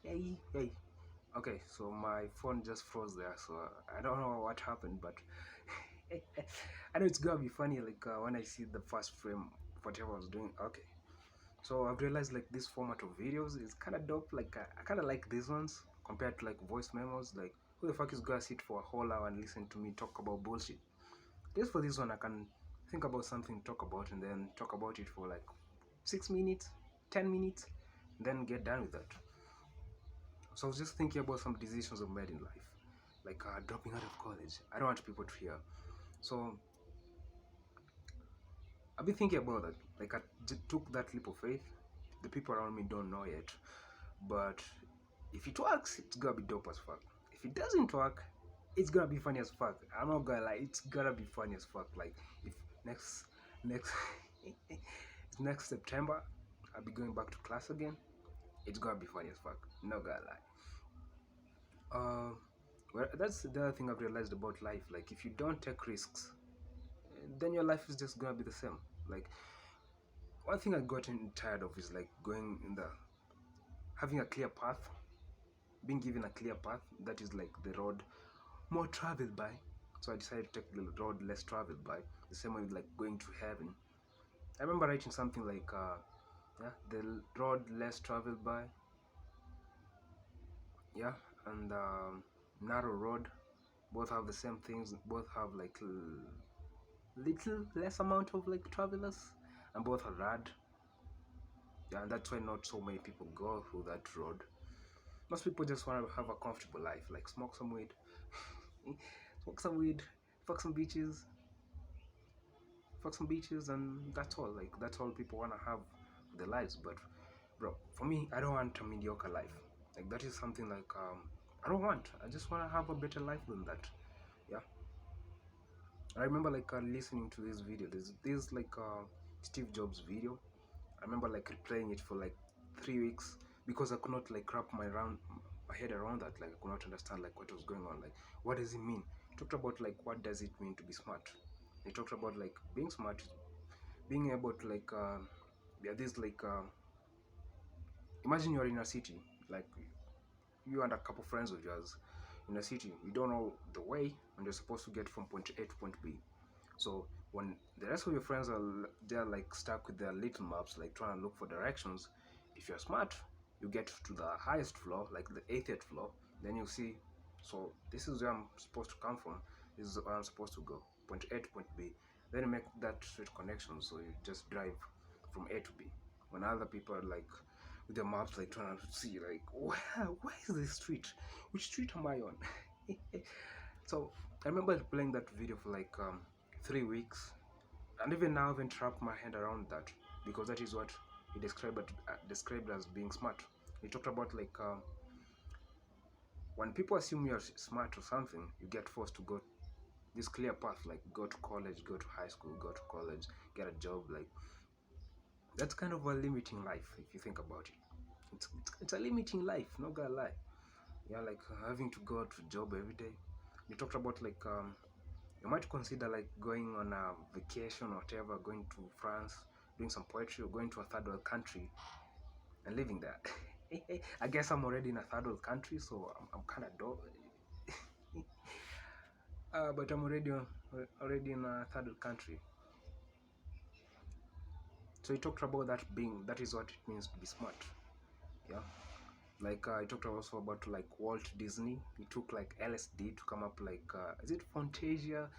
Hey. Okay, so my phone just froze there, so I don't know what happened, but I know it's gonna be funny, like when I see the first frame, whatever I was doing. Okay, so I've realized like this format of videos is kind of dope. Like I kind of like these ones compared to like voice memos. Like who the fuck is gonna sit for a whole hour and listen to me talk about bullshit? Just for this one, I can think about something, talk about, and then talk about it for like 6 minutes, 10 minutes, then get done with that. So I was just thinking about some decisions I've made in life, like dropping out of college. I don't want people to hear. So I've been thinking about that. Like took that leap of faith. The people around me don't know yet, but if it works, it's gonna be dope as fuck. If it doesn't work, it's gonna be funny as fuck. I'm not gonna lie, it's gonna be funny as fuck. Like if next next September, I'll be going back to class again. It's gonna be funny as fuck. Not gonna lie. Uh, well, that's the other thing I've realized about life. Like, if you don't take risks, then your life is just gonna be the same. Like, one thing I gotten tired of is like going in the having a clear path, being given a clear path that is like the road more traveled by. So I decided to take the road less traveled by. The same way with like going to heaven. I remember writing something like, yeah, the road less traveled by, yeah, and narrow road. Both have the same things. Both have like little less amount of like travelers, and both are rad. Yeah, and that's why not so many people go through that road. Most people just want to have a comfortable life, like smoke some weed, smoke some weed, fuck some beaches, and that's all. Like that's all people want to have for their lives. But bro, for me, I don't want a mediocre life. Like that is something like I don't want. I just want to have a better life than that. Yeah. I remember like listening to this video. There's like Steve Jobs video. I remember like replaying it for like 3 weeks because I could not like wrap my head around that. Like I could not understand like what was going on. Like what does it mean? He talked about like what does it mean to be smart. He talked about like being smart, being able to like yeah, this like imagine you're in a city, like you and a couple friends of yours in a city. You don't know the way, and you're supposed to get from point A to point B. So when the rest of your friends are they're like stuck with their little maps, like trying to look for directions, if you're smart, you get to the highest floor, like the 80th floor. Then you see, so this is where I'm supposed to come from. This is where I'm supposed to go, point A to point B. Then you make that straight connection, so you just drive from A to B. When other people are like with their maps, like trying to see, like where is this street? Which street am I on? So I remember playing that video for like 3 weeks, and even now I haven't wrapped my head around that because that is what he described as being smart. He talked about like when people assume you're smart or something, you get forced to go this clear path, like go to college, go to high school, go to college, get a job. Like that's kind of a limiting life if you think about it. It's a limiting life, not gonna lie. Yeah, like having to go to job every day. You talked about like you might consider like going on a vacation or whatever, going to France, doing some poetry, or going to a third world country and living there. I guess I'm already in a third world country, so I'm kind of dope. But I'm already in a third world country. So he talked about that is what it means to be smart. Yeah. Like I talked also about like Walt Disney. He took like LSD to come up like is it Fantasia?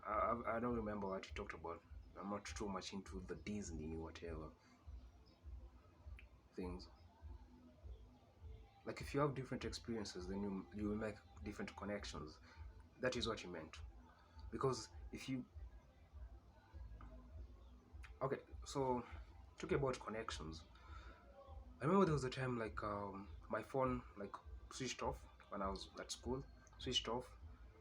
I don't remember what he talked about. I'm not too much into the Disney whatever things. Like if you have different experiences, then you will make different connections. That is what he meant. Because if you okay, so talking about connections, I remember there was a time like my phone like switched off when I was at school, switched off.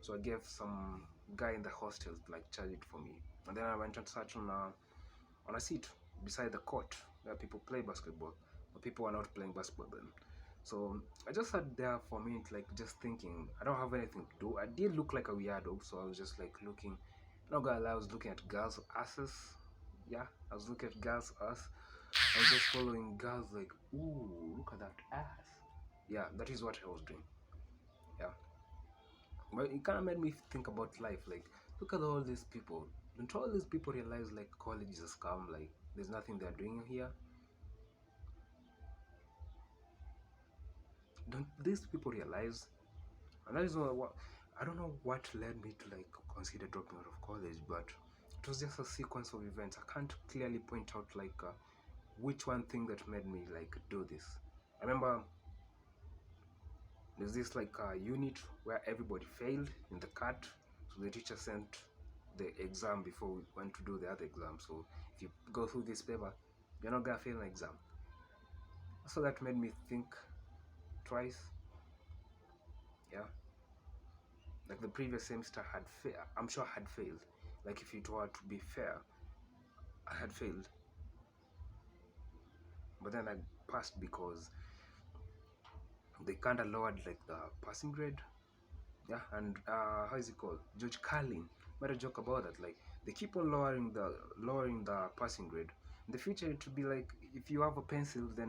So I gave some guy in the hostel to like charge it for me, and then I went and sat on a seat beside the court where people play basketball, but people were not playing basketball then. So I just sat there for a minute, like just thinking. I don't have anything to do. I did look like a weirdo, so I was just like looking. Not gonna lie, I was looking at girls' asses. Yeah, I was looking at girls' ass. I was just following girls like, ooh, look at that ass. Yeah, that is what I was doing. Yeah, but it kind of made me think about life. Like, look at all these people. Don't all these people realize like college is a scam? Like, there's nothing they're doing here. Don't these people realize? And that is what I don't know what led me to like consider dropping out of college, but it was just a sequence of events. I can't clearly point out like which one thing that made me like do this. I remember there's this like unit where everybody failed in the cut, so the teacher sent the exam before we went to do the other exam. So if you go through this paper, you're not gonna fail an exam. So that made me think twice. Yeah, like the previous semester I'm sure I had failed. Like if it were to be fair, I had failed, but then I passed because they kind of lowered like the passing grade. Yeah, and how is it called? George Carlin made a joke about that. Like they keep on lowering the passing grade. In the future, it would be like if you have a pencil, then